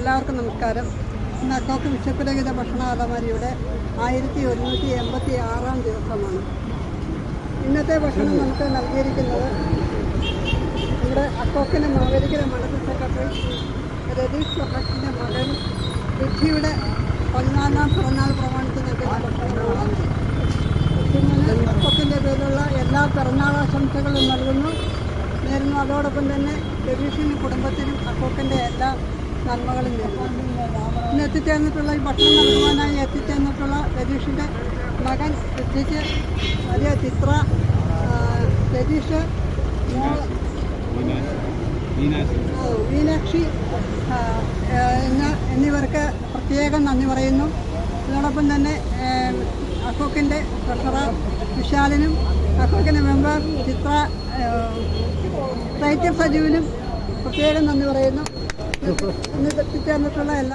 എല്ലാവർക്കും നമസ്കാരം. ഇന്ന് അക്കോക്ക് വിശപ്പുരഹിത ഭക്ഷണ അലമാരിയുടെ 1186-ാം ദിവസമാണ്. ഇന്നത്തെ ഭക്ഷണം നമുക്ക് നൽകിയിരിക്കുന്നത് നമ്മുടെ അക്കോക്കിൻ്റെ മാവേലിക്കര മണ്ഡലം സെക്രട്ടറി രതീഷ് സ്വഹക്കിൻ്റെ മകൻ വിധിയുടെ 14ാം പിറന്നാൾ പ്രമാണിച്ച് നൽകുന്ന ഭക്ഷണമാണ്. പിന്നെ അക്കോക്കിൻ്റെ പേരിലുള്ള എല്ലാ പിറന്നാളാശംസകളും നേരുന്നു. അതോടൊപ്പം തന്നെ രതീഷിനും കുടുംബത്തിനും അക്കോക്കിൻ്റെ എല്ലാ നന്മകളും നേരുന്നു. ഇന്ന് എത്തിച്ചേർന്നിട്ടുള്ള ഈ ഭക്ഷണം നൽകുവാനായി എത്തിച്ചേർന്നിട്ടുള്ള രതീഷിൻ്റെ മകൻ ഋഷിക്ക്, വലിയ ചിത്ര, രതീഷ്, മീനാക്ഷി എന്നിവർക്ക് പ്രത്യേകം നന്ദി പറയുന്നു. അതോടൊപ്പം തന്നെ അക്കോക്കിൻ്റെ ട്രഷറർ വിശാലിനും അക്കോക്കിൻ്റെ മെമ്പർ ചിത്ര, റൈറ്റർ സജീവിനും പ്രത്യേകം നന്ദി പറയുന്നു. ഇന്ന് എത്തിച്ചേർന്നിട്ടുള്ള എല്ലാ